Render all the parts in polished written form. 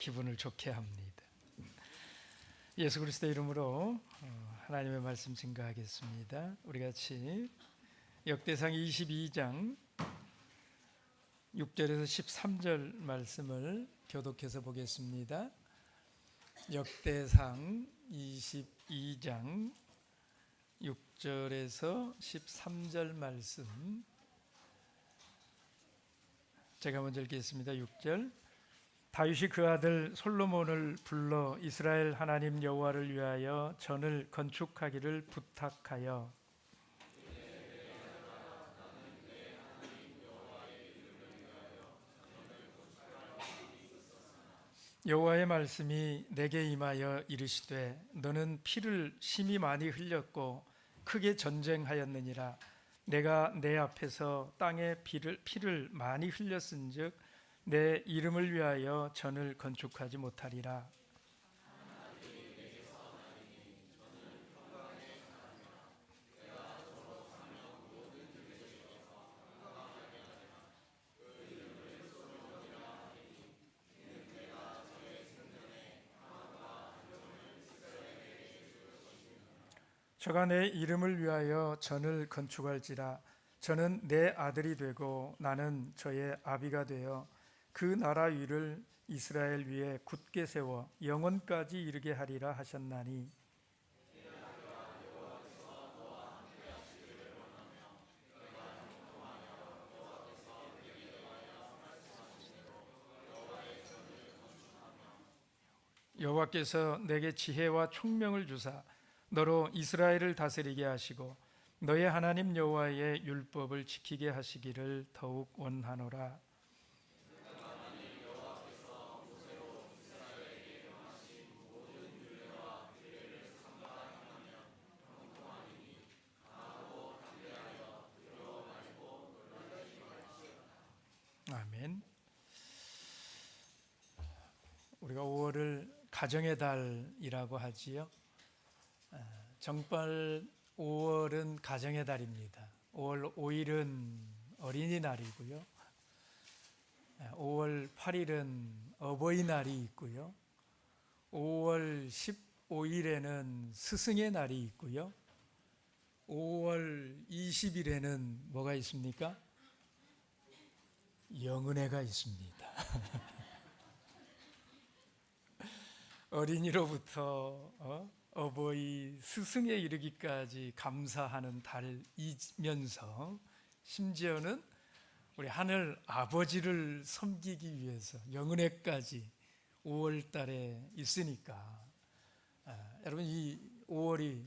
기분을 좋게 합니다. 예수 그리스도의 이름으로 하나님의 말씀 증거하겠습니다. 우리 같이 역대상 22장 6절에서 13절 말씀을 교독해서 보겠습니다. 역대상 22장 6절에서 13절 말씀, 제가 먼저 읽겠습니다. 6절. 다윗이 그 아들 솔로몬을 불러 이스라엘 하나님 여호와를 위하여 전을 건축하기를 부탁하여 여호와의 말씀이 내게 임하여 이르시되 너는 피를 심히 많이 흘렸고 크게 전쟁하였느니라. 내가 내 앞에서 땅에 피를 많이 흘렸은즉 내 이름을 위하여 전을 건축하지 못하리라. 저가 내 이름을 위하여 전을 건축할지라. 저는 내 아들이 되고 나는 저의 아비가 되어 그 나라 위를 이스라엘 위에 굳게 세워 영원까지 이르게 하리라 하셨나니, 여호와께서 내게 지혜와 총명을 주사 너로 이스라엘을 다스리게 하시고 너의 하나님 여호와의 율법을 지키게 하시기를 더욱 원하노라. 아멘. 우리가 5월을 가정의 달이라고 하지요. 정말 5월은 가정의 달입니다. 5월 5일은 어린이날이고요. 5월 8일은 어버이날이 있고요. 5월 15일에는 스승의 날이 있고요. 5월 20일에는 뭐가 있습니까? 영은혜가 있습니다. 어린이로부터 어버이 스승에 이르기까지 감사하는 달이면서 심지어는 우리 하늘 아버지를 섬기기 위해서 영은혜까지 5월 달에 있으니까 여러분, 이 5월이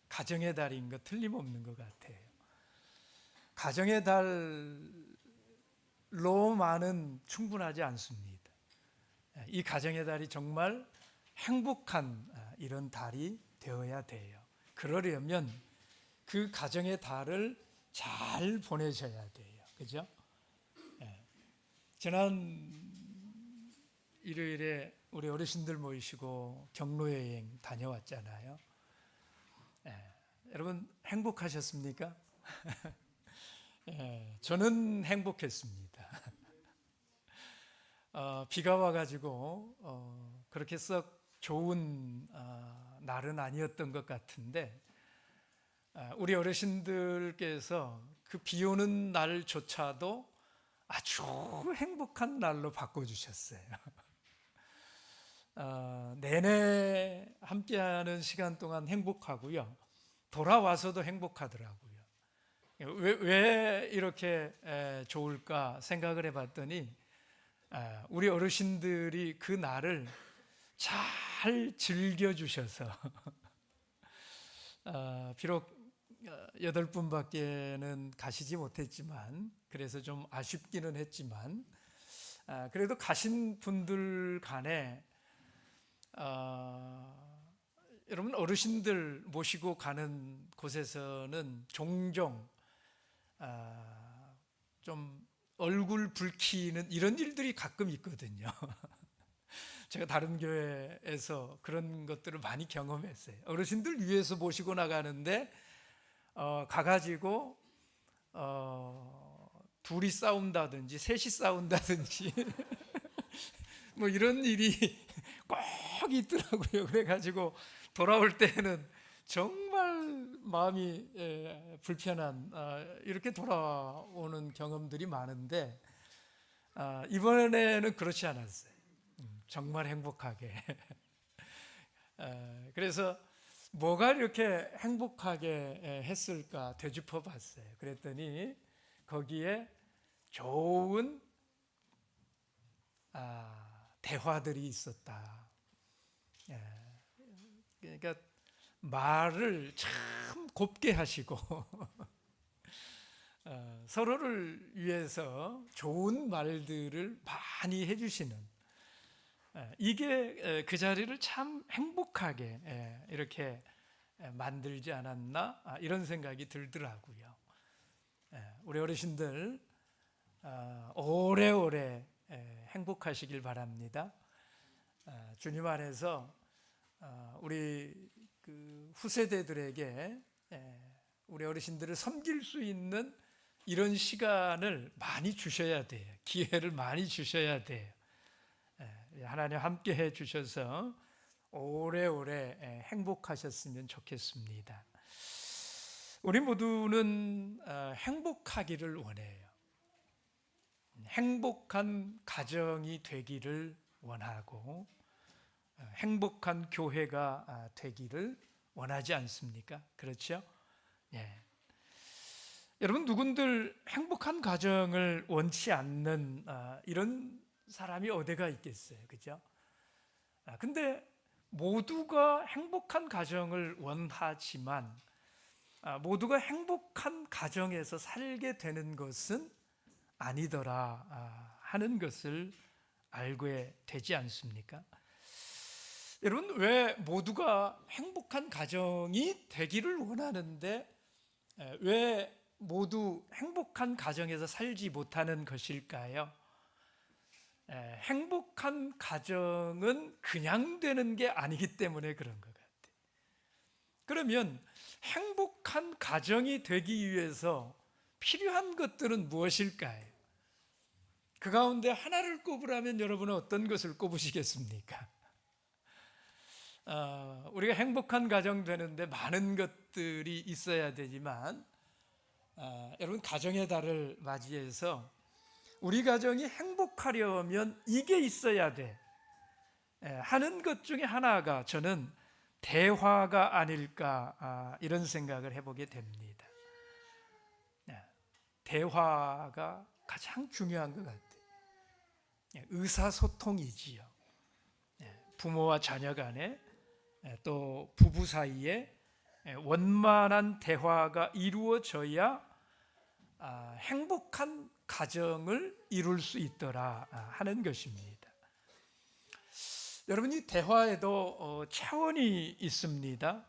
가정의 달인 거 틀림없는 것 같아요. 가정의 달로만은 충분하지 않습니다. 이 가정의 달이 정말 행복한 이런 달이 되어야 돼요. 그러려면 그 가정의 달을 잘 보내셔야 돼요. 그죠? 지난 일요일에 우리 어르신들 모이시고 경로여행 다녀왔잖아요. 여러분 행복하셨습니까? 저는 행복했습니다. 비가 와가지고 그렇게 썩 좋은 날은 아니었던 것 같은데, 우리 어르신들께서 그 비 오는 날조차도 아주 행복한 날로 바꿔주셨어요. 내내 함께하는 시간 동안 행복하고요. 돌아와서도 행복하더라고요. 왜 이렇게 좋을까 생각을 해봤더니 우리 어르신들이 그 날을 잘 즐겨주셔서 비록 8분밖에는 가시지 못했지만, 그래서 좀 아쉽기는 했지만, 그래도 가신 분들 간에 여러분 어르신들 모시고 가는 곳에서는 종종 좀 얼굴 붉히는 이런 일들이 가끔 있거든요. 제가 다른 교회에서 그런 것들을 많이 경험했어요. 어르신들 위해서 모시고 나가는데 가가지고 둘이 싸운다든지 셋이 싸운다든지 뭐 이런 일이 꼭 있더라고요. 그래가지고 돌아올 때는 정말 마음이 불편한 이렇게 돌아오는 경험들이 많은데 이번에는 그렇지 않았어요. 정말 행복하게. 그래서 뭐가 이렇게 행복하게 했을까 되짚어 봤어요. 그랬더니 거기에 좋은 대화들이 있었다. 그러니까 말을 참 곱게 하시고 서로를 위해서 좋은 말들을 많이 해주시는 이게 그 자리를 참 행복하게 이렇게 만들지 않았나 이런 생각이 들더라고요. 우리 어르신들 오래오래 행복하시길 바랍니다. 주님 안에서 우리 그 후세대들에게 우리 어르신들을 섬길 수 있는 이런 시간을 많이 주셔야 돼요. 기회를 많이 주셔야 돼요. 하나님 함께 해 주셔서 오래오래 행복하셨으면 좋겠습니다. 우리 모두는 행복하기를 원해요. 행복한 가정이 되기를 원하고 행복한 교회가 되기를 원하지 않습니까? 그렇죠? 예. 여러분 누군들 행복한 가정을 원치 않는 이런 사람이 어디가 있겠어요, 그죠? 근데 모두가 행복한 가정을 원하지만 모두가 행복한 가정에서 살게 되는 것은 아니더라 하는 것을 알게 되지 않습니까? 여러분 왜 모두가 행복한 가정이 되기를 원하는데 왜 모두 행복한 가정에서 살지 못하는 것일까요? 행복한 가정은 그냥 되는 게 아니기 때문에 그런 것 같아요. 그러면 행복한 가정이 되기 위해서 필요한 것들은 무엇일까요? 그 가운데 하나를 꼽으라면 여러분은 어떤 것을 꼽으시겠습니까? 우리가 행복한 가정 되는데 많은 것들이 있어야 되지만 여러분 가정의 달을 맞이해서 우리 가정이 행복하려면 이게 있어야 돼 하는 것 중에 하나가 저는 대화가 아닐까 이런 생각을 해보게 됩니다. 대화가 가장 중요한 것 같아요. 의사소통이지요. 부모와 자녀 간에 또 부부 사이에 원만한 대화가 이루어져야 행복한 가정을 이룰 수 있더라 하는 것입니다. 여러분 이 대화에도 차원이 있습니다.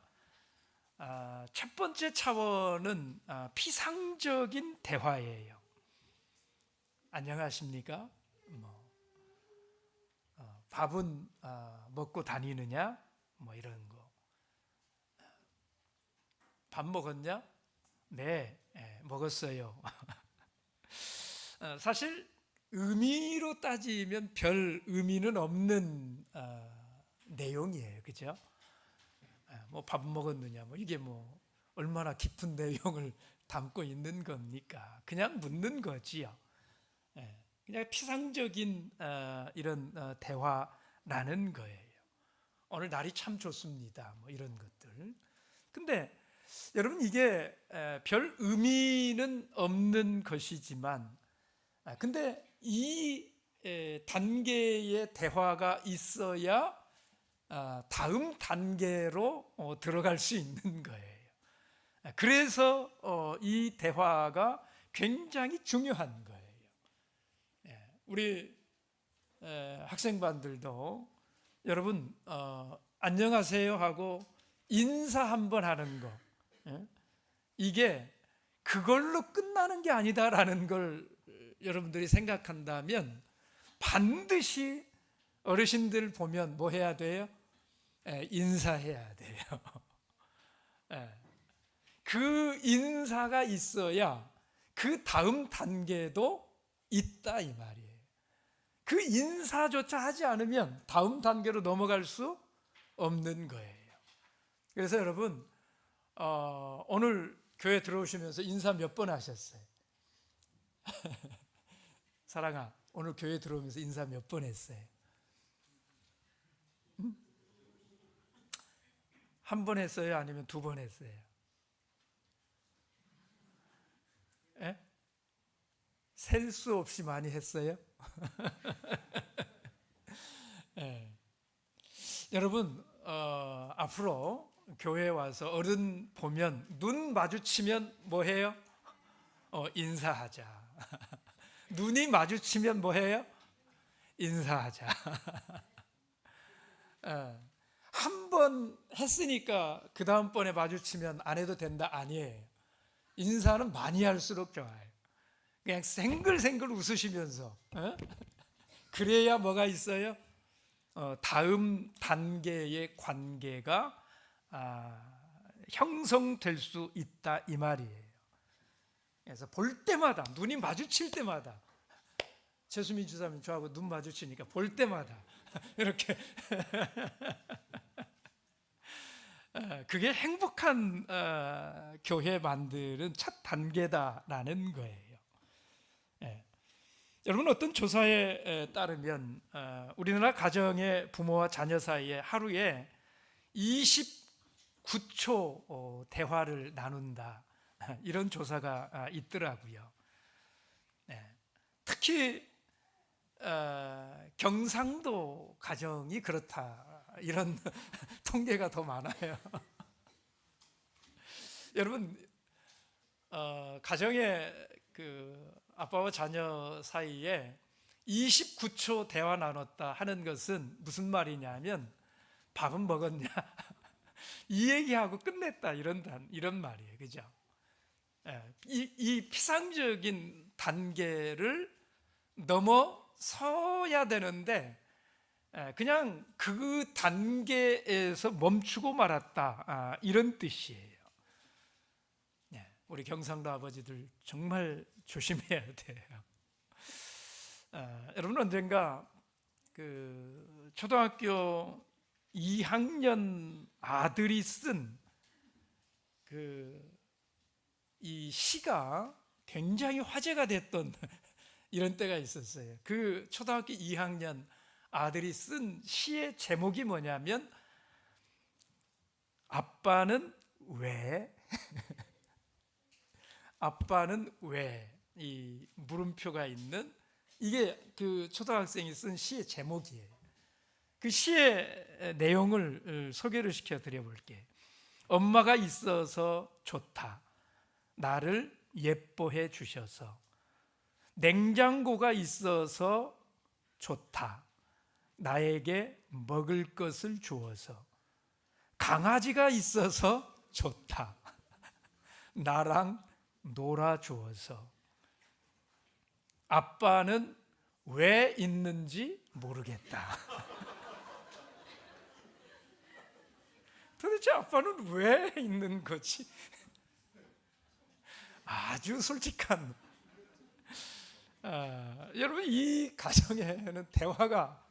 첫 번째 차원은 피상적인 대화예요. 안녕하십니까? 밥은 먹고 다니느냐? 뭐 이런 거. 밥 먹었냐? 네, 먹었어요. 사실 의미로 따지면 별 의미는 없는 내용이에요, 그죠? 뭐 밥 먹었느냐, 뭐 이게 뭐 얼마나 깊은 내용을 담고 있는 겁니까? 그냥 묻는 거지요. 그냥 피상적인 이런 대화라는 거예요. 오늘 날이 참 좋습니다. 뭐 이런 것들. 근데 여러분 이게 별 의미는 없는 것이지만 근데 이 단계의 대화가 있어야 다음 단계로 들어갈 수 있는 거예요. 그래서 이 대화가 굉장히 중요한 거예요. 우리 학생반들도 여러분 안녕하세요 하고 인사 한번 하는 거 이게 그걸로 끝나는 게 아니다라는 걸 여러분들이 생각한다면 반드시 어르신들 보면 뭐 해야 돼요? 인사해야 돼요. 그 인사가 있어야 그 다음 단계도 있다 이 말이에요. 그 인사조차 하지 않으면 다음 단계로 넘어갈 수 없는 거예요. 그래서 여러분, 오늘 교회 들어오시면서 인사 몇 번 하셨어요? 사랑아, 오늘 교회 들어오면서 인사 몇 번 했어요? 한 번 했어요? 아니면 두 번 했어요? 예? 셀 수 없이 많이 했어요? 예. 여러분, 앞으로 교회에 와서 어른 보면 눈 마주치면 뭐 해요? 인사하자. 눈이 마주치면 뭐 해요? 인사하자. 한 번 했으니까 그 다음번에 마주치면 안 해도 된다? 아니에요. 인사는 많이 할수록 좋아요. 그냥 생글생글 웃으시면서 그래야 뭐가 있어요? 다음 단계의 관계가 형성될 수 있다 이 말이에요. 그래서 볼 때마다, 눈이 마주칠 때마다, 최수민 주사님 저하고 눈 마주치니까 볼 때마다 이렇게 그게 행복한 교회 만드는 첫 단계다라는 거예요. 여러분, 어떤 조사에 따르면 우리나라 가정의 부모와 자녀 사이에 하루에 29초 대화를 나눈다, 이런 조사가 있더라고요. 특히 경상도 가정이 그렇다, 이런 통계가 더 많아요. 여러분, 가정의 그 아빠와 자녀 사이에 29초 대화 나눴다 하는 것은 무슨 말이냐면 밥은 먹었냐 이 얘기하고 끝냈다, 이런 말이에요. 그죠? 이 피상적인 단계를 넘어서야 되는데 그냥 그 단계에서 멈추고 말았다, 이런 뜻이에요. 우리 경상도 아버지들 정말 조심해야 돼요. 여러분, 언젠가 그 초등학교 2학년 아들이 쓴 이 시가 굉장히 화제가 됐던 이런 때가 있었어요. 그 초등학교 2학년 아들이 쓴 시의 제목이 뭐냐면 아빠는 왜? 아빠는 왜? 이 물음표가 있는, 이게 그 초등학생이 쓴 시의 제목이에요. 그 시의 내용을 소개를 시켜 드려 볼게요. 엄마가 있어서 좋다. 나를 예뻐해 주셔서. 냉장고가 있어서 좋다. 나에게 먹을 것을 주어서. 강아지가 있어서 좋다. 나랑 놀아주어서. 아빠는 왜 있는지 모르겠다. 도대체 아빠는 왜 있는 거지? 아주 솔직한. 여러분, 이 가정에는 대화가,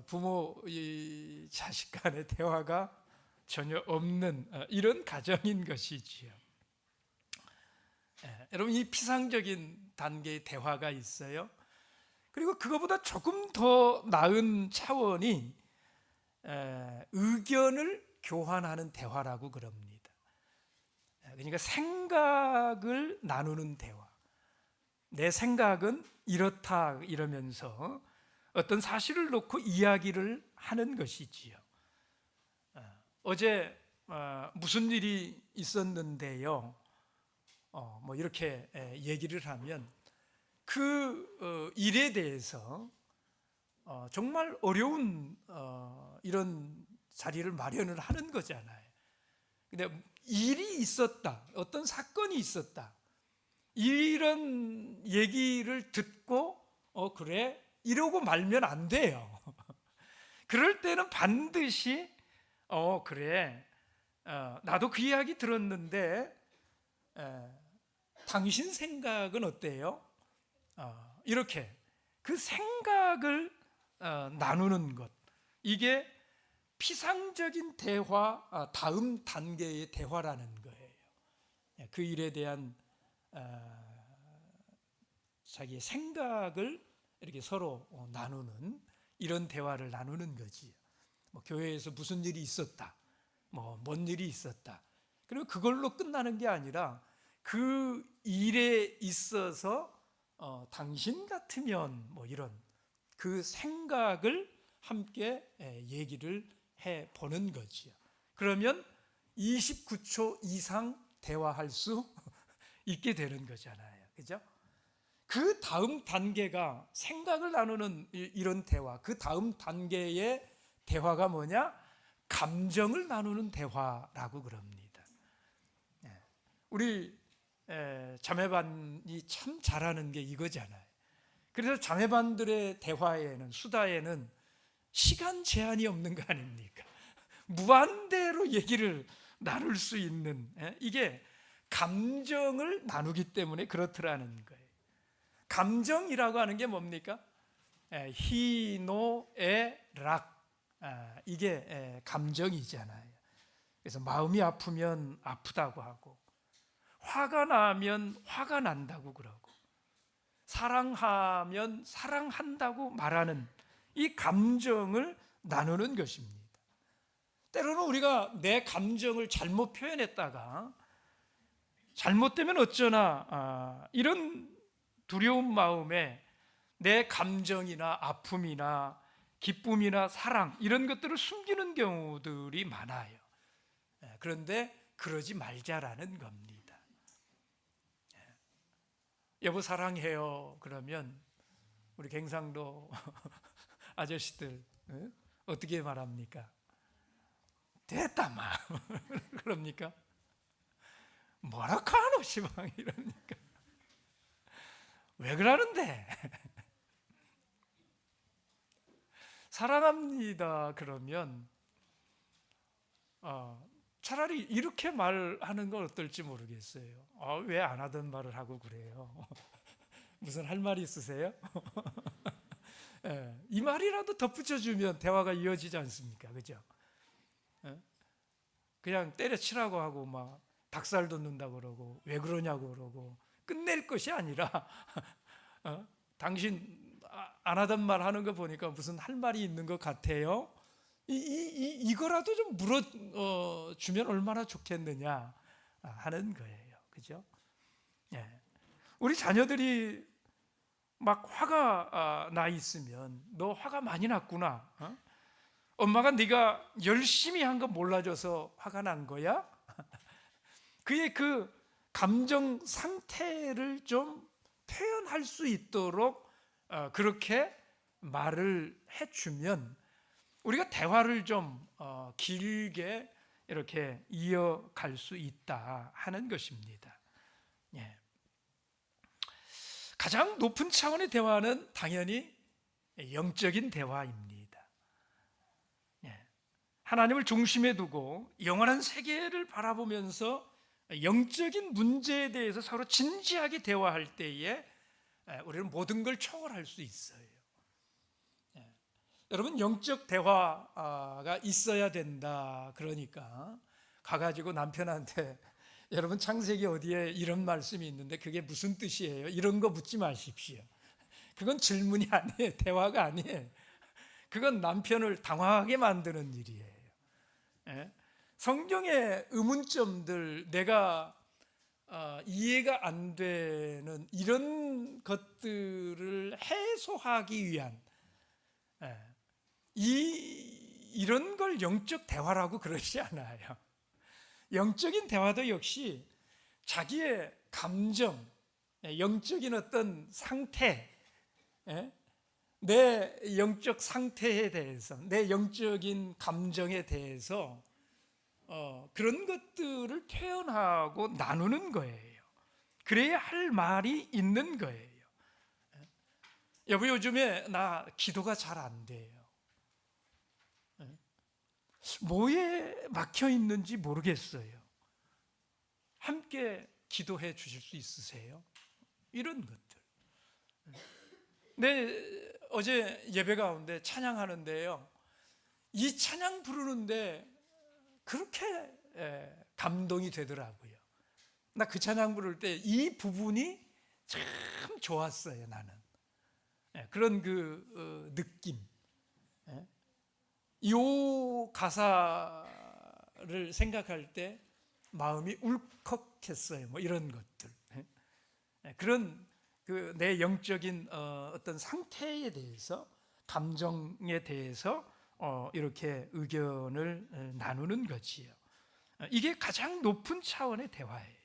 부모 이 자식 간의 대화가 전혀 없는 이런 가정인 것이지요. 여러분, 이 피상적인 단계의 대화가 있어요. 그리고 그거보다 조금 더 나은 차원이 의견을 교환하는 대화라고 그럽니다. 그러니까 생각을 나누는 대화. 내 생각은 이렇다, 이러면서 어떤 사실을 놓고 이야기를 하는 것이지요. 어제 무슨 일이 있었는데요, 뭐 이렇게 얘기를 하면 그 일에 대해서 정말 어려운 이런 자리를 마련을 하는 거잖아요. 근데 일이 있었다, 어떤 사건이 있었다, 이런 얘기를 듣고 그래? 이러고 말면 안 돼요. 그럴 때는 반드시 그래, 나도 그 이야기 들었는데 당신 생각은 어때요? 이렇게 그 생각을 나누는 것, 이게 피상적인 대화, 다음 단계의 대화라는 거예요. 그 일에 대한 자기의 생각을 이렇게 서로 나누는, 이런 대화를 나누는 거지. 뭐 교회에서 무슨 일이 있었다, 뭔 일이 있었다, 그리고 그걸로 끝나는 게 아니라 그 일에 있어서 당신 같으면 이런 그 생각을 함께 얘기를 해보는 거지요. 그러면 29초 이상 대화할 수 있게 되는 거잖아요. 그죠? 그 다음 단계가 생각을 나누는 이런 대화, 그 다음 단계의 대화가 뭐냐? 감정을 나누는 대화라고 그럽니다. 우리 자매반이 참 잘하는 게 이거잖아요. 그래서 자매반들의 대화에는, 수다에는 시간 제한이 없는 거 아닙니까? 무한대로 얘기를 나눌 수 있는, 이게 감정을 나누기 때문에 그렇더라는 거예요. 감정이라고 하는 게 뭡니까? 희노애락, 이게 감정이잖아요. 그래서 마음이 아프면 아프다고 하고, 화가 나면 화가 난다고 그러고, 사랑하면 사랑한다고 말하는 이 감정을 나누는 것입니다. 때로는 우리가 내 감정을 잘못 표현했다가 잘못되면 어쩌나, 이런 두려운 마음에 내 감정이나 아픔이나 기쁨이나 사랑, 이런 것들을 숨기는 경우들이 많아요. 그런데 그러지 말자라는 겁니다. 여보 사랑해요 그러면 우리 경상도 아저씨들 어떻게 말합니까? 됐다 마 그럽니까? 뭐라 카노 시방 이러니까 왜 그러는데? 사랑합니다 그러면 차라리 이렇게 말하는 건 어떨지 모르겠어요. 왜 안 하던 말을 하고 그래요? 무슨 할 말이 있으세요? 이 말이라도 덧붙여주면 대화가 이어지지 않습니까? 그죠? 그냥 때려치라고 하고 막 닭살 돋는다고 그러고 왜 그러냐고 그러고 끝낼 것이 아니라 당신 안 하던 말 하는 거 보니까 무슨 할 말이 있는 것 같아요. 이거라도 좀 물어주면 얼마나 좋겠느냐 하는 거예요. 그죠? 우리 자녀들이 막 화가 나 있으면 너 화가 많이 났구나. 엄마가 네가 열심히 한 거 몰라줘서 화가 난 거야? 그의 그 감정 상태를 좀 표현할 수 있도록 그렇게 말을 해주면 우리가 대화를 좀 길게 이렇게 이어갈 수 있다 하는 것입니다. 가장 높은 차원의 대화는 당연히 영적인 대화입니다. 하나님을 중심에 두고 영원한 세계를 바라보면서 영적인 문제에 대해서 서로 진지하게 대화할 때에 우리는 모든 걸 초월할 수 있어요. 여러분, 영적 대화가 있어야 된다 그러니까 가가지고 남편한테 여러분 창세기 어디에 이런 말씀이 있는데 그게 무슨 뜻이에요? 이런 거 묻지 마십시오. 그건 질문이 아니에요. 대화가 아니에요. 그건 남편을 당황하게 만드는 일이에요. 성경의 의문점들, 내가 이해가 안 되는 이런 것들을 해소하기 위한 이런 걸 영적 대화라고 그러지 않아요. 영적인 대화도 역시 자기의 감정, 영적인 어떤 상태, 내 영적 상태에 대해서, 내 영적인 감정에 대해서 그런 것들을 표현하고 나누는 거예요. 그래야 할 말이 있는 거예요. 여보, 요즘에 나 기도가 잘 안 돼요. 뭐에 막혀 있는지 모르겠어요. 함께 기도해 주실 수 있으세요? 이런 것들. 어제 예배 가운데 찬양하는데요, 이 찬양 부르는데 그렇게 감동이 되더라고요. 나 그 찬양 부를 때 이 부분이 참 좋았어요. 나는 그런 느낌, 이 가사를 생각할 때 마음이 울컥했어요. 뭐 이런 것들, 그런 내 영적인 어떤 상태에 대해서, 감정에 대해서 이렇게 의견을 나누는 거지요. 이게 가장 높은 차원의 대화예요.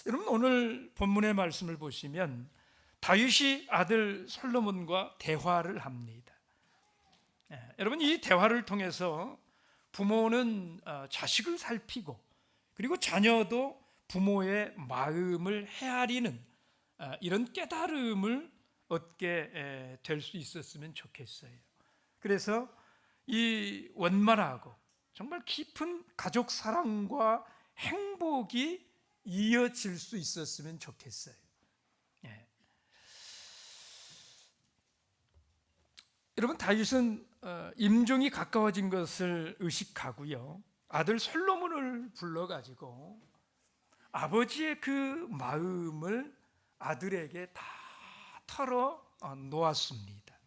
여러분, 오늘 본문의 말씀을 보시면 다윗이 아들 솔로몬과 대화를 합니다. 여러분, 이 대화를 통해서 부모는 자식을 살피고, 그리고 자녀도 부모의 마음을 헤아리는 이런 깨달음을 얻게 될 수 있었으면 좋겠어요. 그래서 이 원만하고 정말 깊은 가족 사랑과 행복이 이어질 수 있었으면 좋겠어요. 여러분, 다윗은 임종이 가까워진 것을 의식하고요, 아들 솔로몬을 불러가지고 아버지의 그 마음을 아들에게 다 털어 놓았습니다.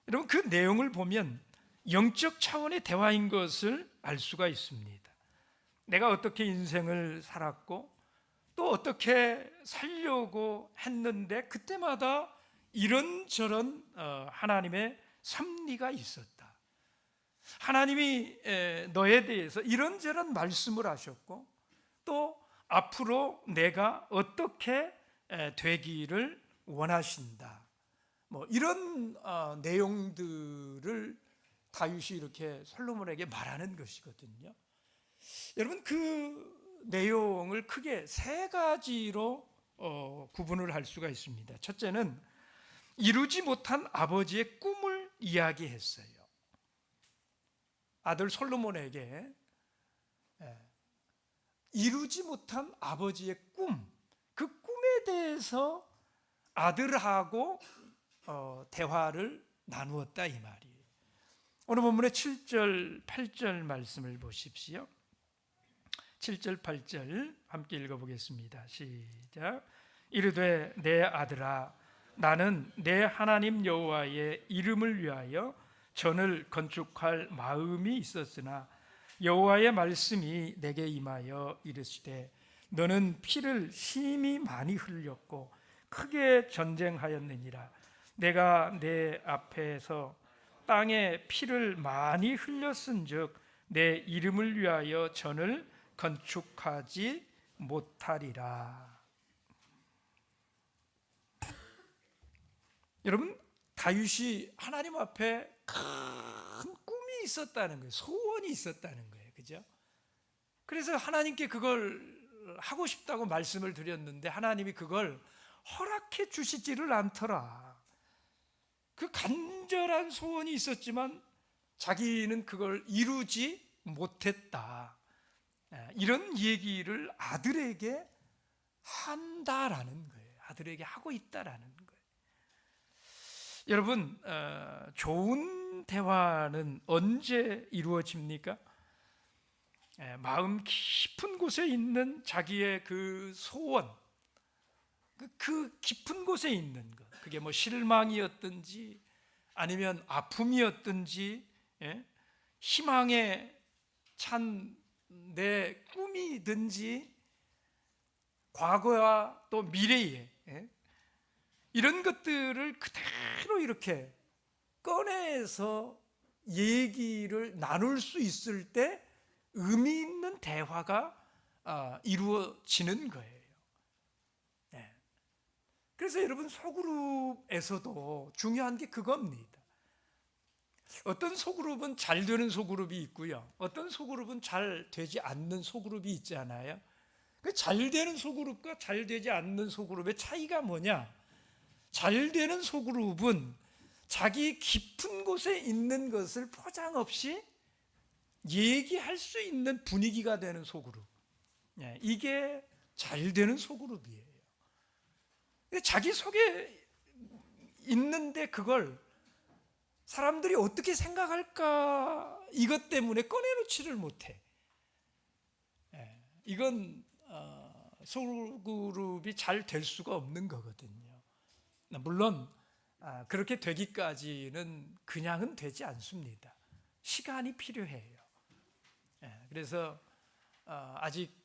여러분, 그 내용을 보면 영적 차원의 대화인 것을 알 수가 있습니다. 내가 어떻게 인생을 살았고 또 어떻게 살려고 했는데 그때마다 이런저런 하나님의 섭리가 있었다. 하나님이 너에 대해서 이런저런 말씀을 하셨고, 또 앞으로 내가 어떻게 되기를 원하신다. 뭐 이런 내용들을 다윗이 이렇게 솔로몬에게 말하는 것이거든요. 여러분, 그 내용을 크게 세 가지로 구분을 할 수가 있습니다. 첫째는 이루지 못한 아버지의 꿈을 이야기했어요. 아들 솔로몬에게 이루지 못한 아버지의 꿈, 그 꿈에 대해서 아들하고 대화를 나누었다, 이 말이에요. 오늘 본문의 7절, 8절 말씀을 보십시오. 7절, 8절 함께 읽어보겠습니다. 시작. 이르되 내 아들아, 나는 내 하나님 여호와의 이름을 위하여 전을 건축할 마음이 있었으나 여호와의 말씀이 내게 임하여 이르시되 너는 피를 심히 많이 흘렸고 크게 전쟁하였느니라. 내가 내 앞에서 땅에 피를 많이 흘렸은즉 내 이름을 위하여 전을 건축하지 못하리라. 여러분, 다윗이 하나님 앞에 큰 꿈이 있었다는 거예요. 소원이 있었다는 거예요. 그죠? 그래서 하나님께 그걸 하고 싶다고 말씀을 드렸는데 하나님이 그걸 허락해 주시지를 않더라. 그 간절한 소원이 있었지만 자기는 그걸 이루지 못했다. 이런 얘기를 아들에게 한다라는 거예요. 아들에게 하고 있다라는 거예요. 여러분, 좋은 대화는 언제 이루어집니까? 마음 깊은 곳에 있는 자기의 그 소원, 그 깊은 곳에 있는 것, 그게 뭐 실망이었든지 아니면 아픔이었든지 희망에 찬 내 꿈이든지 과거와 또 미래에 이런 것들을 그대로 이렇게 꺼내서 얘기를 나눌 수 있을 때 의미 있는 대화가 이루어지는 거예요. 그래서 여러분, 소그룹에서도 중요한 게 그겁니다. 어떤 소그룹은 잘 되는 소그룹이 있고요, 어떤 소그룹은 잘 되지 않는 소그룹이 있잖아요. 잘 되는 소그룹과 잘 되지 않는 소그룹의 차이가 뭐냐? 잘 되는 소그룹은 자기 깊은 곳에 있는 것을 포장 없이 얘기할 수 있는 분위기가 되는 소그룹, 이게 잘 되는 소그룹이에요. 자기 속에 있는데 그걸 사람들이 어떻게 생각할까 이것 때문에 꺼내놓지를 못해. 이건 소그룹이 잘 될 수가 없는 거거든요. 물론 그렇게 되기까지는 그냥은 되지 않습니다. 시간이 필요해요. 그래서 아직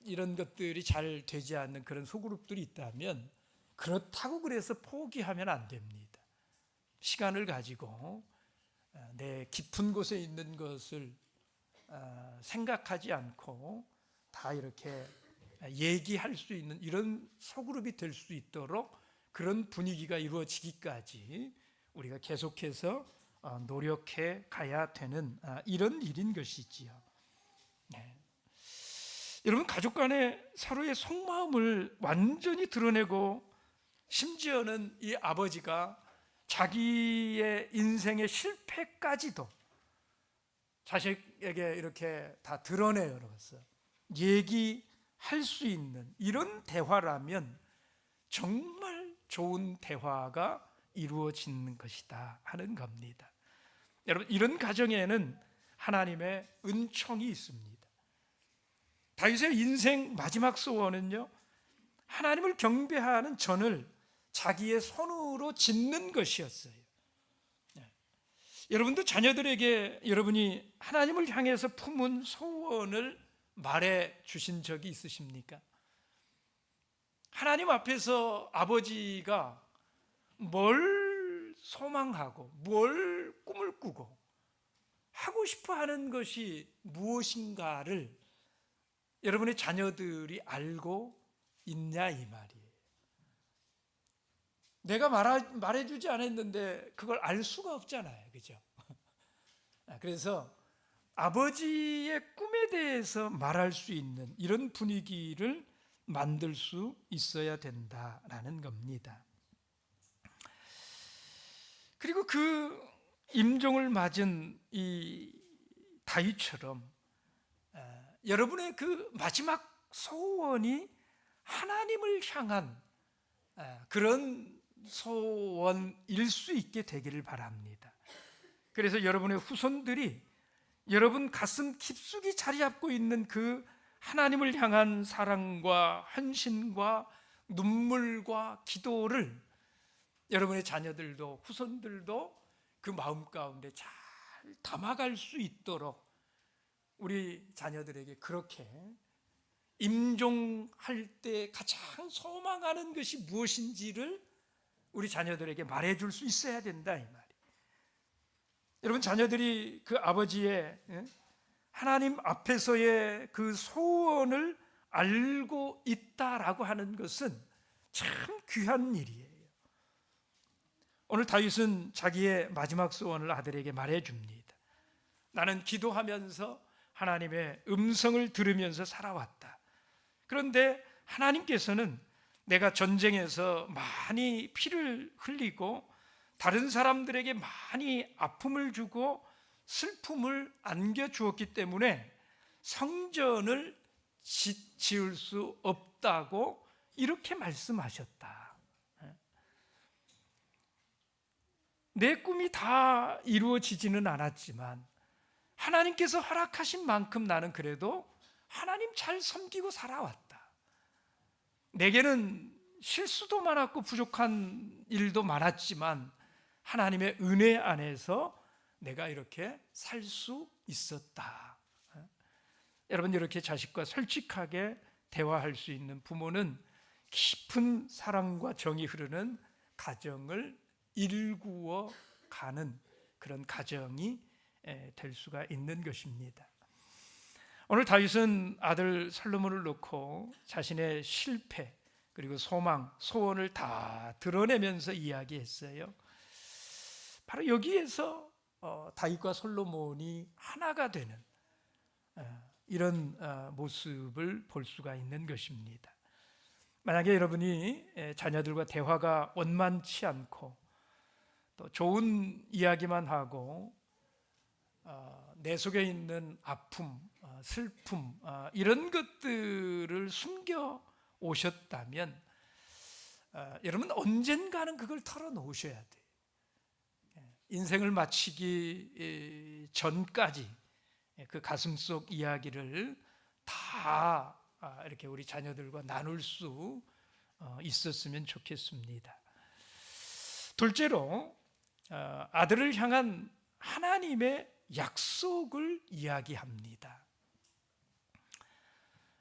이런 것들이 잘 되지 않는 그런 소그룹들이 있다면 그렇다고 그래서 포기하면 안 됩니다. 시간을 가지고 내 깊은 곳에 있는 것을 생각하지 않고 다 이렇게 얘기할 수 있는 이런 소그룹이 될 수 있도록 그런 분위기가 이루어지기까지 우리가 계속해서 노력해 가야 되는 이런 일인 것이지요. 여러분, 가족 간에 서로의 속마음을 완전히 드러내고 심지어는 이 아버지가 자기의 인생의 실패까지도 자식에게 이렇게 다 드러내어서 얘기할 수 있는 이런 대화라면 정말 좋은 대화가 이루어지는 것이다 하는 겁니다. 여러분, 이런 가정에는 하나님의 은총이 있습니다. 다윗의 인생 마지막 소원은요, 하나님을 경배하는 전을 자기의 손으로 짓는 것이었어요. 여러분도 자녀들에게 여러분이 하나님을 향해서 품은 소원을 말해 주신 적이 있으십니까? 하나님 앞에서 아버지가 뭘 소망하고 뭘 꿈을 꾸고 하고 싶어 하는 것이 무엇인가를 여러분의 자녀들이 알고 있냐 이 말이에요. 내가 말해주지 않았는데 그걸 알 수가 없잖아요, 그죠? 그래서 아버지의 꿈에 대해서 말할 수 있는 이런 분위기를 만들 수 있어야 된다라는 겁니다. 그리고 그 임종을 맞은 이 다윗처럼 여러분의 그 마지막 소원이 하나님을 향한 그런 소원일 수 있게 되기를 바랍니다. 그래서 여러분의 후손들이 여러분 가슴 깊숙이 자리 잡고 있는 그 하나님을 향한 사랑과 헌신과 눈물과 기도를 여러분의 자녀들도 후손들도 그 마음 가운데 잘 담아갈 수 있도록 우리 자녀들에게 그렇게 임종할 때 가장 소망하는 것이 무엇인지를 우리 자녀들에게 말해줄 수 있어야 된다 이 말이에요. 여러분, 자녀들이 그 아버지의 하나님 앞에서의 그 소원을 알고 있다라고 하는 것은 참 귀한 일이에요. 오늘 다윗은 자기의 마지막 소원을 아들에게 말해줍니다. 나는 기도하면서 하나님의 음성을 들으면서 살아왔다. 그런데 하나님께서는 내가 전쟁에서 많이 피를 흘리고 다른 사람들에게 많이 아픔을 주고 슬픔을 안겨주었기 때문에 성전을 지을 수 없다고 이렇게 말씀하셨다. 내 꿈이 다 이루어지지는 않았지만 하나님께서 허락하신 만큼 나는 그래도 하나님 잘 섬기고 살아왔다. 내게는 실수도 많았고 부족한 일도 많았지만 하나님의 은혜 안에서 내가 이렇게 살 수 있었다. 여러분, 이렇게 자식과 솔직하게 대화할 수 있는 부모는 깊은 사랑과 정이 흐르는 가정을 일구어 가는 그런 가정이 될 수가 있는 것입니다. 오늘 다윗은 아들 솔로몬을 놓고 자신의 실패 그리고 소망, 소원을 다 드러내면서 이야기했어요. 바로 여기에서 다윗과 솔로몬이 하나가 되는 이런 모습을 볼 수가 있는 것입니다. 만약에 여러분이 자녀들과 대화가 원만치 않고 또 좋은 이야기만 하고 내 속에 있는 아픔, 슬픔 이런 것들을 숨겨 오셨다면 여러분 언젠가는 그걸 털어놓으셔야 돼요. 인생을 마치기 전까지 그 가슴속 이야기를 다 이렇게 우리 자녀들과 나눌 수 있었으면 좋겠습니다. 둘째로 아들을 향한 하나님의 약속을 이야기합니다.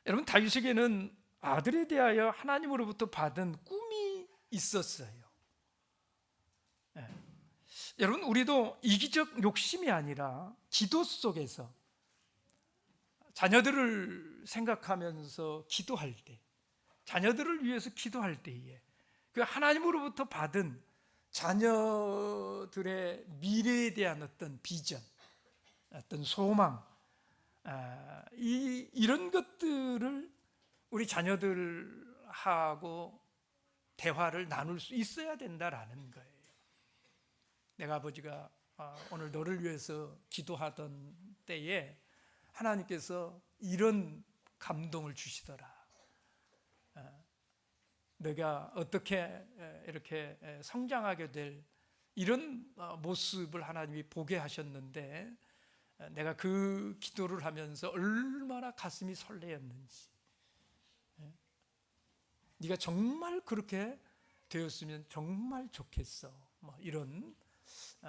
여러분, 다윗에게는 아들에 대하여 하나님으로부터 받은 꿈이 있었어요. 여러분, 우리도 이기적 욕심이 아니라 기도 속에서 자녀들을 생각하면서 기도할 때, 자녀들을 위해서 기도할 때에 그 하나님으로부터 받은 자녀들의 미래에 대한 어떤 비전, 어떤 소망, 이런 것들을 우리 자녀들하고 대화를 나눌 수 있어야 된다라는 거예요. 내가 아버지가 오늘 너를 위해서 기도하던 때에 하나님께서 이런 감동을 주시더라. 내가 어떻게 이렇게 성장하게 될 이런 모습을 하나님이 보게 하셨는데 내가 그 기도를 하면서 얼마나 가슴이 설레었는지, 네가 정말 그렇게 되었으면 정말 좋겠어, 이런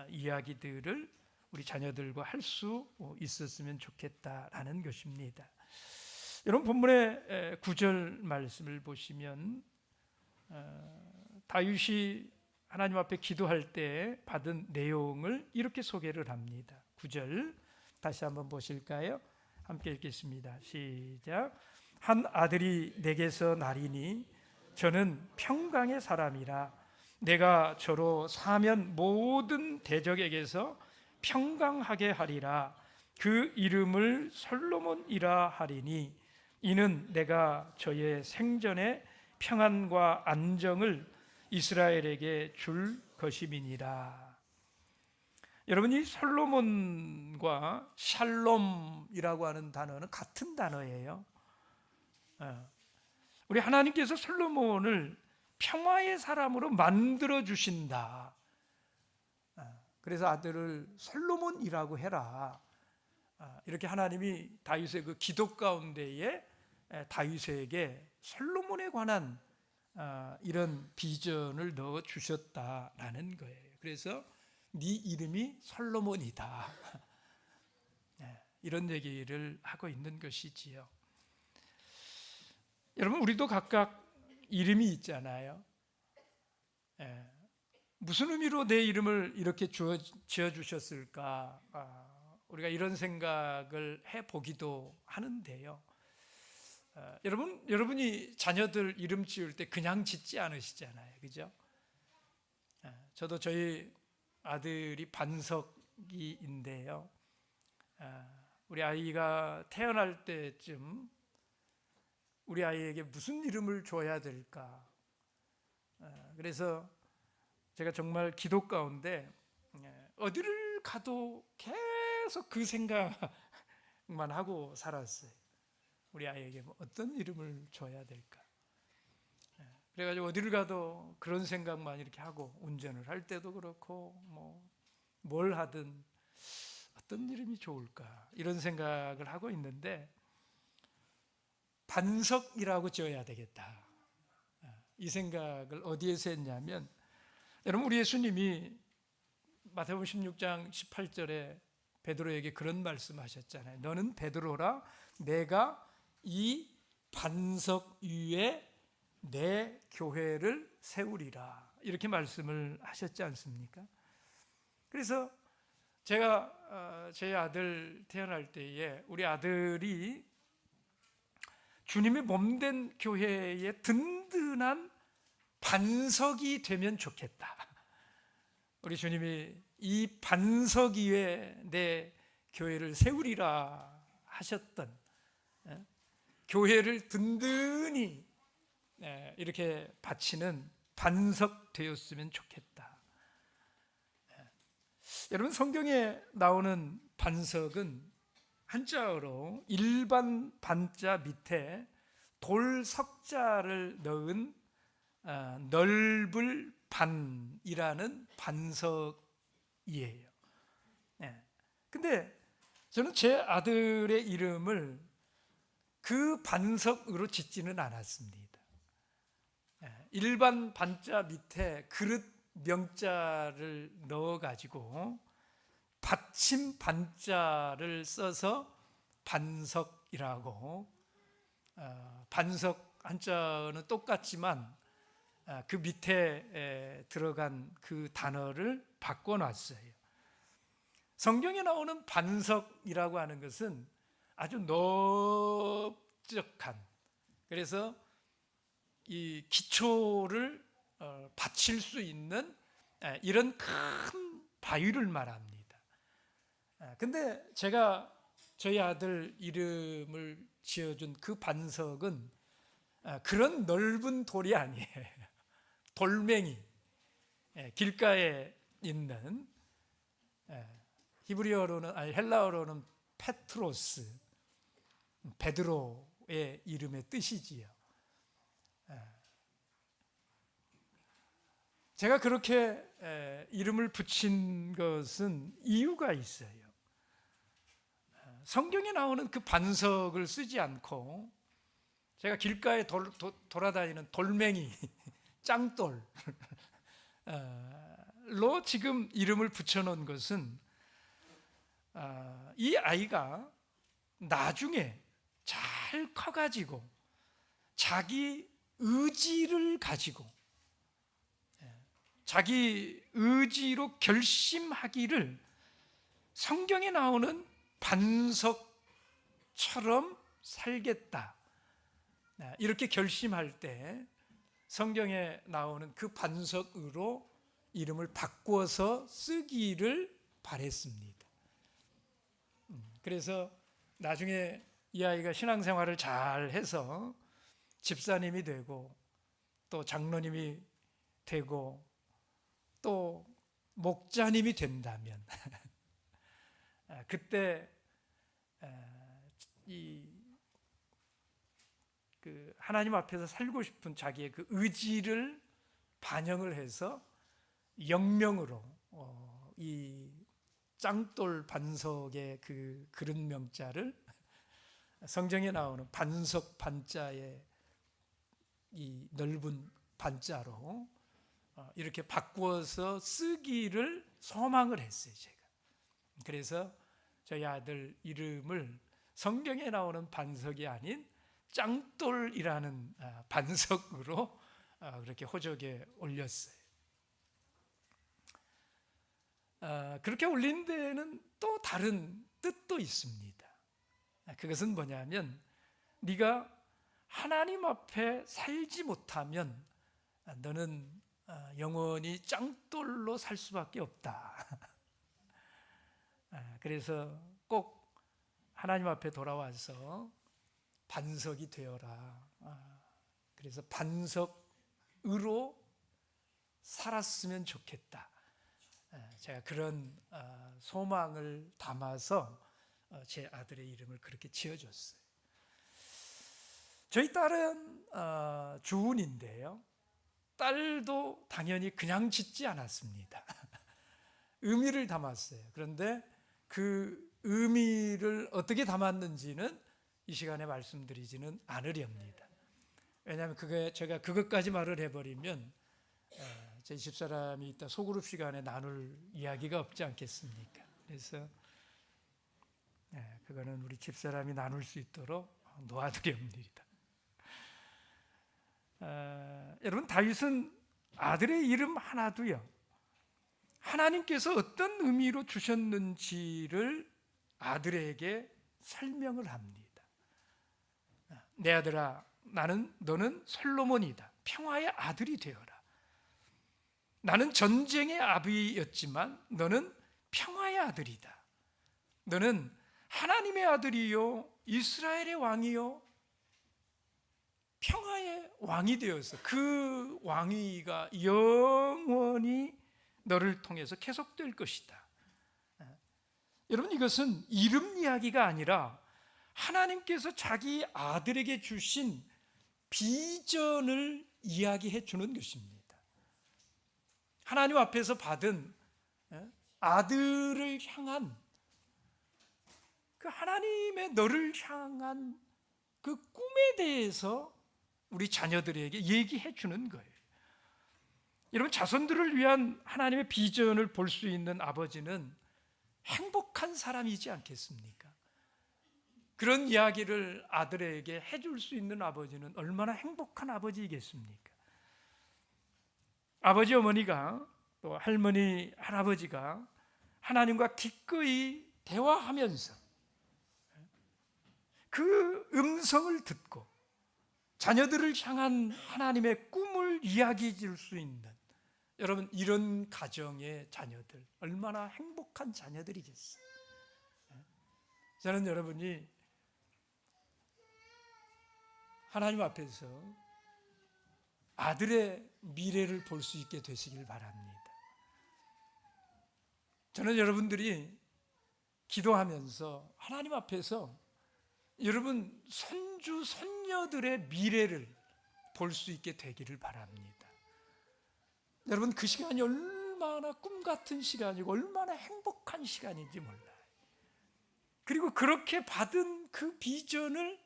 이야기들을 우리 자녀들과 할 수 있었으면 좋겠다라는 것입니다. 여러분, 본문의 9절 말씀을 보시면 다윗이 하나님 앞에 기도할 때 받은 내용을 이렇게 소개를 합니다. 9절 다시 한번 보실까요? 함께 읽겠습니다. 시작. 한 아들이 내게서 나리니 저는 평강의 사람이라 내가 저로 사면 모든 대적에게서 평강하게 하리라. 그 이름을 솔로몬이라 하리니 이는 내가 저의 생전에 평안과 안정을 이스라엘에게 줄 것임이니라. 여러분, 이 솔로몬과 샬롬이라고 하는 단어는 같은 단어예요. 우리 하나님께서 솔로몬을 평화의 사람으로 만들어 주신다. 그래서 아들을 솔로몬이라고 해라. 이렇게 하나님이 다윗의 그 기도 가운데에 다윗에게 솔로몬에 관한 이런 비전을 넣어 주셨다라는 거예요. 그래서 네 이름이 솔로몬이다. 이런 얘기를 하고 있는 것이지요. 여러분, 우리도 각각 이름이 있잖아요. 무슨 의미로 내 이름을 이렇게 지어주셨을까? 우리가 이런 생각을 해보기도 하는데요. 여러분이 자녀들 이름 지을 때 그냥 짓지 않으시잖아요. 그죠? 저도 저희 아들이 반석이인데요. 우리 아이가 태어날 때쯤 우리 아이에게 무슨 이름을 줘야 될까? 그래서 제가 정말 기도 가운데 어디를 가도 계속 그 생각만 하고 살았어요. 우리 아이에게 어떤 이름을 줘야 될까? 그래가지고 어디를 가도 그런 생각만 이렇게 하고, 운전을 할 때도 그렇고 뭘 하든 어떤 이름이 좋을까 이런 생각을 하고 있는데, 반석이라고 지어야 되겠다. 이 생각을 어디에서 했냐면, 여러분, 우리 예수님이 마태복음 16장 18절에 베드로에게 그런 말씀하셨잖아요. 너는 베드로라, 내가 이 반석 위에 내 교회를 세우리라. 이렇게 말씀을 하셨지 않습니까? 그래서 제가 제 아들 태어날 때에 우리 아들이 주님의 몸된 교회의 든든한 반석이 되면 좋겠다. 우리 주님이 이 반석 위에 내 교회를 세우리라 하셨던, 교회를 든든히 이렇게 바치는 반석 되었으면 좋겠다. 여러분, 성경에 나오는 반석은 한자어로 일반 반자 밑에 돌 석자를 넣은 넓을 반이라는 반석이에요. 근데 저는 제 아들의 이름을 그 반석으로 짓지는 않았습니다. 일반 반자 밑에 그릇 명자를 넣어가지고 받침 반자를 써서 반석이라고, 반석 한자는 똑같지만 그 밑에 들어간 그 단어를 바꿔놨어요. 성경에 나오는 반석이라고 하는 것은 아주 넓적한, 그래서 이 기초를 받칠 수 있는 이런 큰 바위를 말합니다. 근데 제가 저희 아들 이름을 지어준 그 반석은 그런 넓은 돌이 아니에요. 돌멩이, 길가에 있는, 히브리어로는, 아니 헬라어로는 페트로스, 베드로의 이름의 뜻이지요. 제가 그렇게 이름을 붙인 것은 이유가 있어요. 성경에 나오는 그 반석을 쓰지 않고 제가 길가에 돌아다니는 돌멩이, 짱돌로 지금 이름을 붙여놓은 것은 이 아이가 나중에 잘 커가지고 자기 의지를 가지고 자기 의지로 결심하기를 성경에 나오는 반석처럼 살겠다, 이렇게 결심할 때 성경에 나오는 그 반석으로 이름을 바꾸어서 쓰기를 바랬습니다. 그래서 나중에 이 아이가 신앙생활을 잘 해서 집사님이 되고 또 장로님이 되고 또 목자님이 된다면 그때 그 하나님 앞에서 살고 싶은 자기의 그 의지를 반영을 해서 영명으로 이 짱돌 반석의 그 그릇 명자를 성경에 나오는 반석 반자의 이 넓은 반자로 이렇게 바꾸어서 쓰기를 소망을 했어요, 제가. 그래서 저희 아들 이름을 성경에 나오는 반석이 아닌 짱돌이라는 반석으로 그렇게 호적에 올렸어요. 그렇게 올린 데는 또 다른 뜻도 있습니다. 그것은 뭐냐면 네가 하나님 앞에 살지 못하면 너는 영원히 짱돌로 살 수밖에 없다. 그래서 꼭 하나님 앞에 돌아와서 반석이 되어라. 그래서 반석으로 살았으면 좋겠다. 제가 그런 소망을 담아서 제 아들의 이름을 그렇게 지어줬어요. 저희 딸은 주운인데요, 딸도 당연히 그냥 짓지 않았습니다. 의미를 담았어요. 그런데 그 의미를 어떻게 담았는지는 이 시간에 말씀드리지는 않으렵니다. 왜냐하면 제가 그것까지 말을 해버리면 제 집사람이 이따 소그룹 시간에 나눌 이야기가 없지 않겠습니까? 그래서 그거는 우리 집사람이 나눌 수 있도록 놓아드립니다. 여러분, 다윗은 아들의 이름 하나도요, 하나님께서 어떤 의미로 주셨는지를 아들에게 설명을 합니다. 내 아들아, 너는 솔로몬이다. 평화의 아들이 되어라. 나는 전쟁의 아비였지만 너는 평화의 아들이다. 너는 하나님의 아들이요 이스라엘의 왕이요 평화의 왕이 되어서 그 왕위가 영원히 너를 통해서 계속될 것이다. 여러분, 이것은 이름 이야기가 아니라 하나님께서 자기 아들에게 주신 비전을 이야기해 주는 것입니다. 하나님 앞에서 받은 아들을 향한 그 하나님의 너를 향한 그 꿈에 대해서 우리 자녀들에게 얘기해 주는 거예요. 여러분, 자손들을 위한 하나님의 비전을 볼 수 있는 아버지는 행복한 사람이지 않겠습니까? 그런 이야기를 아들에게 해줄 수 있는 아버지는 얼마나 행복한 아버지이겠습니까? 아버지, 어머니가 또 할머니, 할아버지가 하나님과 기꺼이 대화하면서 그 음성을 듣고 자녀들을 향한 하나님의 꿈을 이야기해 줄 수 있는, 여러분, 이런 가정의 자녀들 얼마나 행복한 자녀들이겠어요. 저는 여러분이 하나님 앞에서 아들의 미래를 볼 수 있게 되시길 바랍니다. 저는 여러분들이 기도하면서 하나님 앞에서 여러분 손주, 손녀들의 미래를 볼 수 있게 되기를 바랍니다. 여러분, 그 시간이 얼마나 꿈 같은 시간이고 얼마나 행복한 시간인지 몰라요. 그리고 그렇게 받은 그 비전을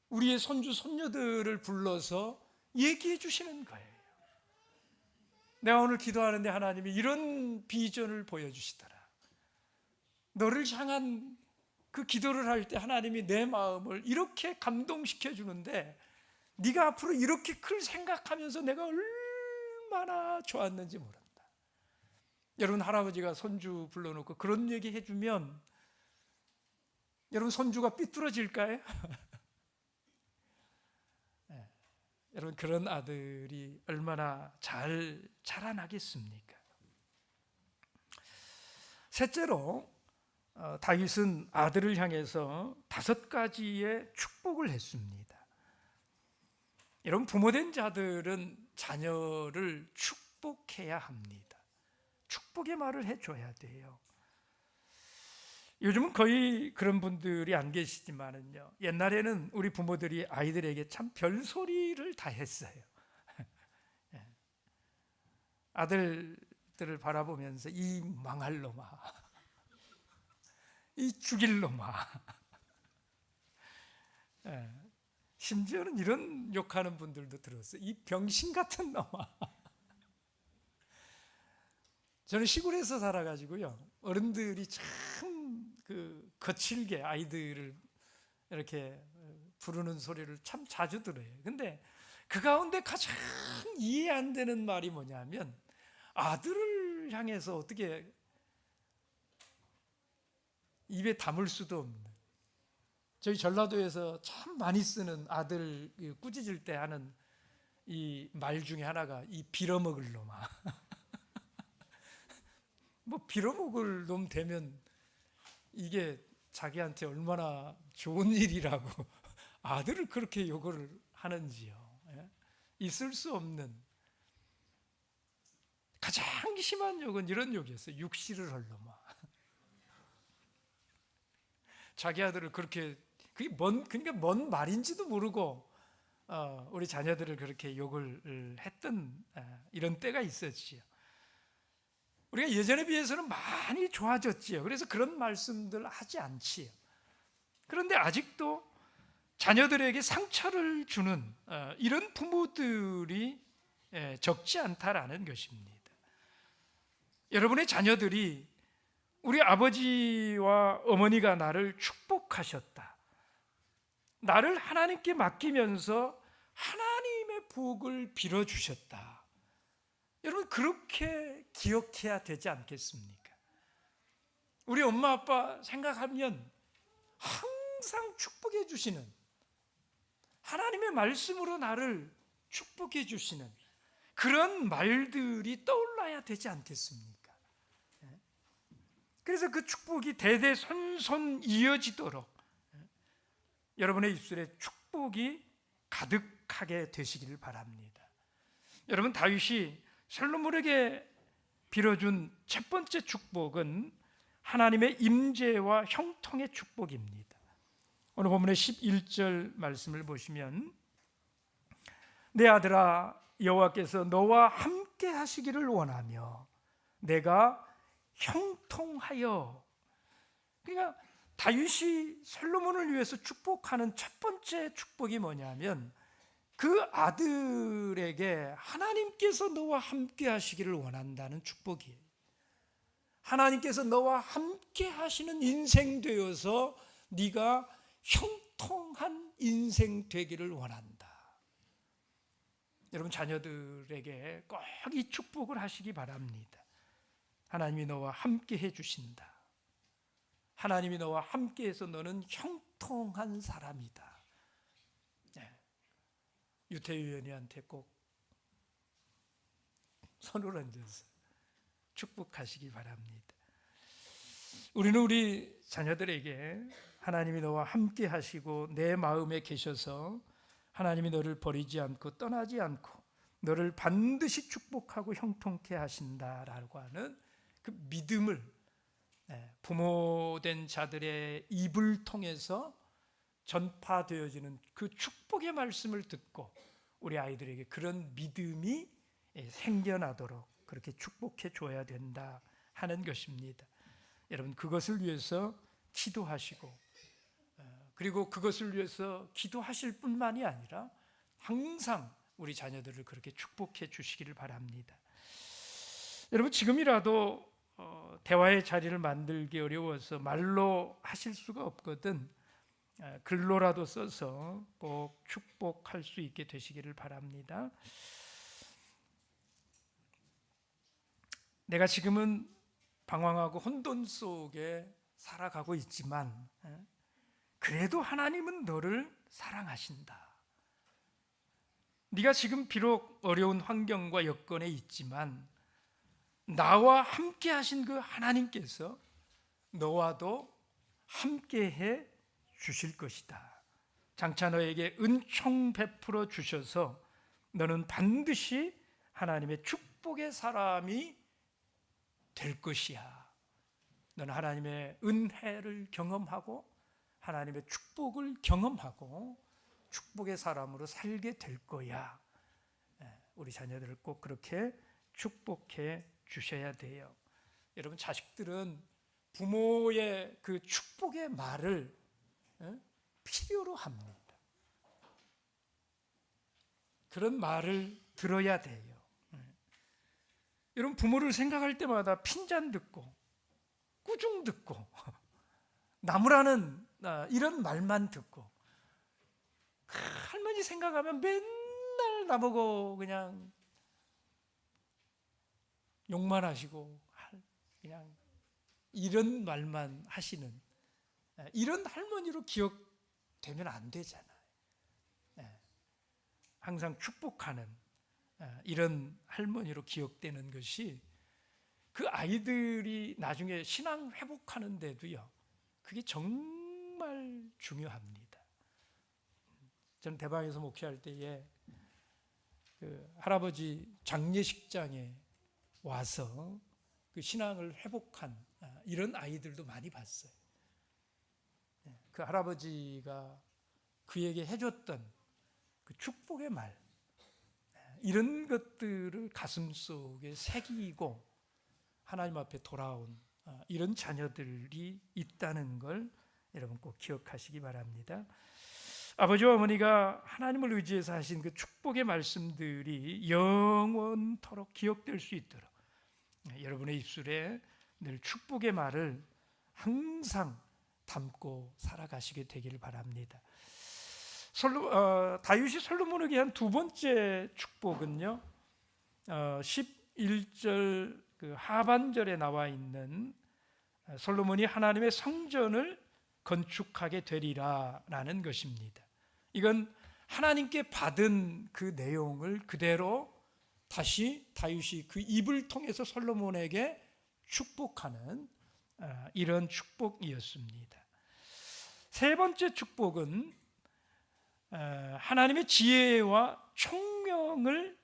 우리의 손주, 손녀들을 불러서 얘기해 주시는 거예요. 내가 오늘 기도하는데 하나님이 이런 비전을 보여주시더라. 너를 향한 그 기도를 할 때 하나님이 내 마음을 이렇게 감동시켜 주는데 네가 앞으로 이렇게 클 생각하면서 내가 얼마나 좋았는지 모른다. 여러분, 할아버지가 손주 불러놓고 그런 얘기 해주면 여러분, 손주가 삐뚤어질까요? 네. 여러분, 그런 아들이 얼마나 잘 자라나겠습니까? 셋째로, 다윗은 아들을 향해서 5가지의 축복을 했습니다. 여러분, 부모된 자들은 자녀를 축복해야 합니다. 축복의 말을 해줘야 돼요. 요즘은 거의 그런 분들이 안 계시지만은요, 옛날에는 우리 부모들이 아이들에게 참 별소리를 다 했어요. 아들들을 바라보면서 이 망할 놈아, 이 죽일 놈아. 심지어는 이런 욕하는 분들도 들었어요. 이 병신 같은 놈아. 저는 시골에서 살아가지고요, 어른들이 참 그 거칠게 아이들을 이렇게 부르는 소리를 참 자주 들어요. 근데 그 가운데 가장 이해 안 되는 말이 뭐냐면, 아들을 향해서 어떻게 입에 담을 수도 없는, 저희 전라도에서 참 많이 쓰는 아들 꾸짖을 때 하는 이 말 중에 하나가 이 빌어먹을 놈아. 뭐 빌어먹을 놈 되면 이게 자기한테 얼마나 좋은 일이라고 아들을 그렇게 욕을 하는지요. 있을 수 없는 가장 심한 욕은 이런 욕이었어요. 육시를 할 놈아. 자기 아들을 그렇게, 그게 그러니까 뭔 말인지도 모르고 우리 자녀들을 그렇게 욕을 했던 이런 때가 있었지요. 우리가 예전에 비해서는 많이 좋아졌지요. 그래서 그런 말씀들 하지 않지요. 그런데 아직도 자녀들에게 상처를 주는 이런 부모들이 적지 않다라는 것입니다. 여러분의 자녀들이 우리 아버지와 어머니가 나를 축복하셨다, 나를 하나님께 맡기면서 하나님의 복을 빌어주셨다, 여러분, 그렇게 기억해야 되지 않겠습니까? 우리 엄마 아빠 생각하면 항상 축복해 주시는, 하나님의 말씀으로 나를 축복해 주시는 그런 말들이 떠올라야 되지 않겠습니까? 그래서 그 축복이 대대손손 이어지도록 여러분의 입술에 축복이 가득하게 되시기를 바랍니다. 여러분, 다윗이 솔로몬에게 빌어준 첫 번째 축복은 하나님의 임재와 형통의 축복입니다. 오늘 본문의 11절 말씀을 보시면, 내 아들아, 여호와께서 너와 함께 하시기를 원하며 내가 형통하여. 그러니까 다윗이 솔로몬을 위해서 축복하는 첫 번째 축복이 뭐냐면 그 아들에게 하나님께서 너와 함께 하시기를 원한다는 축복이에요. 하나님께서 너와 함께 하시는 인생 되어서 네가 형통한 인생 되기를 원한다. 여러분, 자녀들에게 꼭 이 축복을 하시기 바랍니다. 하나님이 너와 함께 해주신다. 하나님이 너와 함께해서 너는 형통한 사람이다. 유태유 의원님한테 꼭 손을 얹어서 축복하시기 바랍니다. 우리는 우리 자녀들에게 하나님이 너와 함께 하시고 내 마음에 계셔서 하나님이 너를 버리지 않고 떠나지 않고 너를 반드시 축복하고 형통케 하신다라고 하는 그 믿음을 부모된 자들의 입을 통해서 전파되어지는 그 축복의 말씀을 듣고 우리 아이들에게 그런 믿음이 생겨나도록 그렇게 축복해 줘야 된다 하는 것입니다. 여러분, 그것을 위해서 기도하시고 그리고 그것을 위해서 기도하실 뿐만이 아니라 항상 우리 자녀들을 그렇게 축복해 주시기를 바랍니다. 여러분, 지금이라도 대화의 자리를 만들기 어려워서 말로 하실 수가 없거든 글로라도 써서 꼭 축복할 수 있게 되시기를 바랍니다. 내가 지금은 방황하고 혼돈 속에 살아가고 있지만 그래도 하나님은 너를 사랑하신다. 네가 지금 비록 어려운 환경과 여건에 있지만 나와 함께 하신 그 하나님께서 너와도 함께해 주실 것이다. 장차 너에게 은총 베풀어 주셔서 너는 반드시 하나님의 축복의 사람이 될 것이야. 너는 하나님의 은혜를 경험하고 하나님의 축복을 경험하고 축복의 사람으로 살게 될 거야. 우리 자녀들을 꼭 그렇게 축복해 주셔야 돼요. 여러분, 자식들은 부모의 그 축복의 말을 필요로 합니다. 그런 말을 들어야 돼요. 여러분, 부모를 생각할 때마다 핀잔 듣고 꾸중 듣고 나무라는 이런 말만 듣고 할머니 생각하면 맨날 나보고 그냥 욕만 하시고 그냥 이런 말만 하시는 이런 할머니로 기억되면 안 되잖아요. 항상 축복하는 이런 할머니로 기억되는 것이 그 아이들이 나중에 신앙 회복하는 데도요, 그게 정말 중요합니다. 저는 대방에서 목회할 때에 그 할아버지 장례식장에 와서 그 신앙을 회복한 이런 아이들도 많이 봤어요. 그 할아버지가 그에게 해줬던 그 축복의 말, 이런 것들을 가슴속에 새기고 하나님 앞에 돌아온 이런 자녀들이 있다는 걸 여러분 꼭 기억하시기 바랍니다. 아버지와 어머니가 하나님을 의지해서 하신 그 축복의 말씀들이 영원토록 기억될 수 있도록 여러분의 입술에 늘 축복의 말을 항상 담고 살아가시게 되기를 바랍니다. 다윗이 솔로몬에게 한 두 번째 축복은요, 11절 그 하반절에 나와 있는 솔로몬이 하나님의 성전을 건축하게 되리라라는 것입니다. 이건 하나님께 받은 그 내용을 그대로 다시 다윗이 그 입을 통해서 솔로몬에게 축복하는 이런 축복이었습니다. 세 번째 축복은 하나님의 지혜와 총명을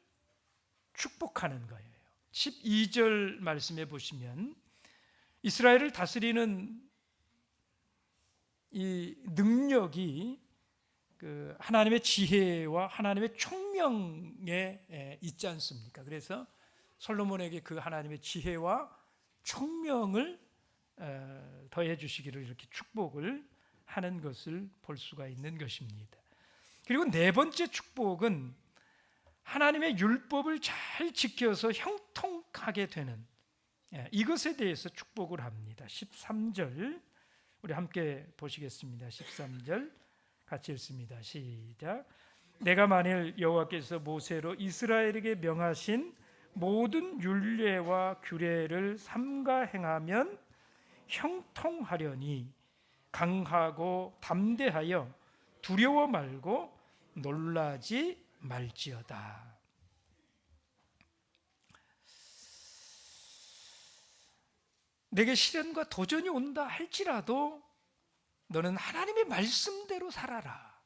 축복하는 거예요. 12절 말씀해 보시면 이스라엘을 다스리는 이 능력이 그 하나님의 지혜와 하나님의 총명에 있지 않습니까? 그래서 솔로몬에게 그 하나님의 지혜와 총명을 더해 주시기를 이렇게 축복을 하는 것을 볼 수가 있는 것입니다. 그리고 네 번째 축복은 하나님의 율법을 잘 지켜서 형통하게 되는 이것에 대해서 축복을 합니다. 13절 우리 함께 보시겠습니다. 13절 같이 읽습니다. 시작. 내가 만일 여호와께서 모세로 이스라엘에게 명하신 모든 율례와 규례를 삼가 행하면 형통하려니 강하고 담대하여 두려워 말고 놀라지 말지어다. 내게 시련과 도전이 온다 할지라도 너는 하나님의 말씀대로 살아라.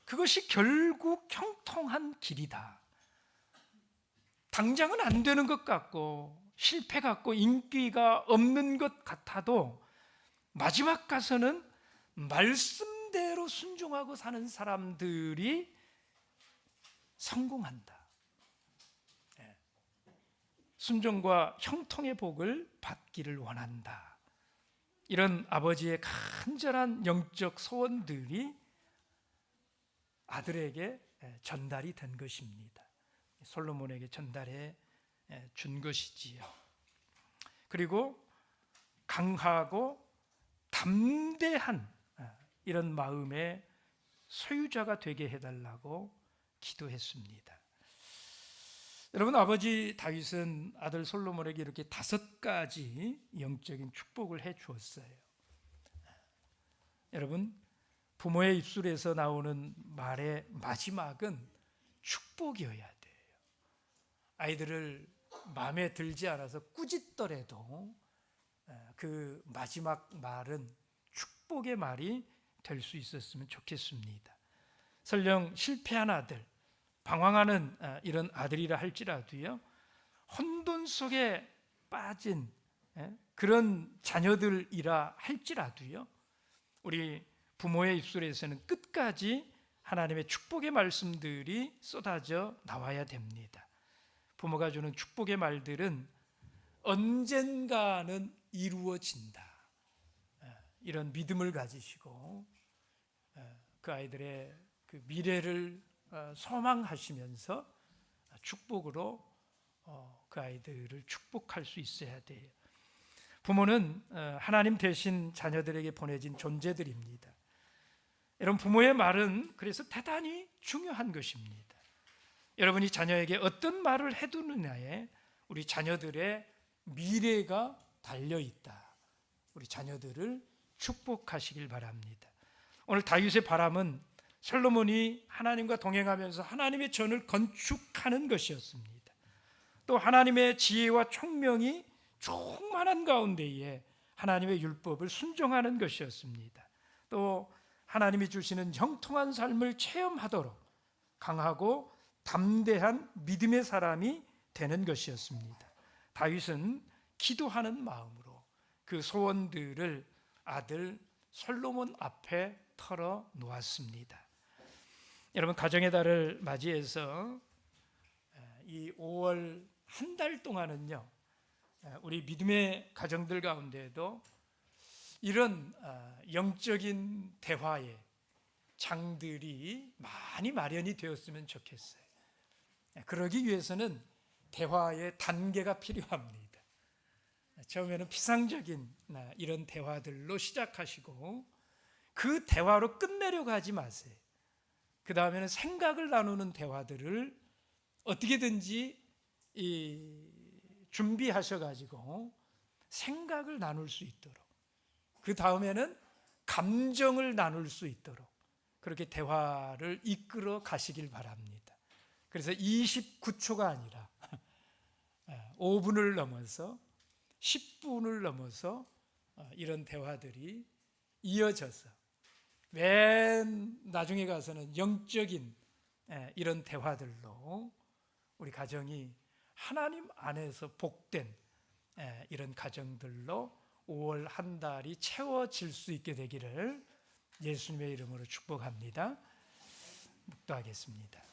그것이 결국 형통한 길이다. 당장은 안 되는 것 같고 실패 같고 인기가 없는 것 같아도 마지막 가서는 말씀대로 순종하고 사는 사람들이 성공한다. 순종과 형통의 복을 받기를 원한다. 이런 아버지의 간절한 영적 소원들이 아들에게 전달이 된 것입니다. 솔로몬에게 전달해 준 것이지요. 그리고 강하고 담대한 이런 마음의 소유자가 되게 해달라고 기도했습니다. 여러분, 아버지 다윗은 아들 솔로몬에게 이렇게 5가지 영적인 축복을 해 주었어요. 여러분, 부모의 입술에서 나오는 말의 마지막은 축복이어야 돼요. 아이들을 마음에 들지 않아서 꾸짖더라도 그 마지막 말은 축복의 말이 될 수 있었으면 좋겠습니다. 설령 실패한 아들, 방황하는 이런 아들이라 할지라도요, 혼돈 속에 빠진 그런 자녀들이라 할지라도요, 우리 부모의 입술에서는 끝까지 하나님의 축복의 말씀들이 쏟아져 나와야 됩니다. 부모가 주는 축복의 말들은 언젠가는 이루어진다. 이런 믿음을 가지시고 그 아이들의 그 미래를 소망하시면서 축복으로 그 아이들을 축복할 수 있어야 돼요. 부모는 하나님 대신 자녀들에게 보내진 존재들입니다. 여러분, 부모의 말은 그래서 대단히 중요한 것입니다. 여러분이 자녀에게 어떤 말을 해두느냐에 우리 자녀들의 미래가 달려있다. 우리 자녀들을 축복하시길 바랍니다. 오늘 다윗의 바람은 솔로몬이 하나님과 동행하면서 하나님의 전을 건축하는 것이었습니다. 또 하나님의 지혜와 총명이 충만한 가운데에 하나님의 율법을 순종하는 것이었습니다. 또 하나님이 주시는 형통한 삶을 체험하도록 강하고 담대한 믿음의 사람이 되는 것이었습니다. 다윗은 기도하는 마음으로 그 소원들을 아들 솔로몬 앞에 털어 놓았습니다. 여러분, 가정의 달을 맞이해서 이 5월 한 달 동안은요, 우리 믿음의 가정들 가운데에도 이런 영적인 대화의 장들이 많이 마련이 되었으면 좋겠어요. 그러기 위해서는 대화의 단계가 필요합니다. 처음에는 피상적인 이런 대화들로 시작하시고 그 대화로 끝내려고 하지 마세요. 그 다음에는 생각을 나누는 대화들을 어떻게든지 준비하셔가지고 생각을 나눌 수 있도록, 그 다음에는 감정을 나눌 수 있도록 그렇게 대화를 이끌어 가시길 바랍니다. 그래서 29초가 아니라 5분을 넘어서 10분을 넘어서 이런 대화들이 이어져서 맨 나중에 가서는 영적인 이런 대화들로 우리 가정이 하나님 안에서 복된 이런 가정들로 5월 한 달이 채워질 수 있게 되기를 예수님의 이름으로 축복합니다. 묵도하겠습니다.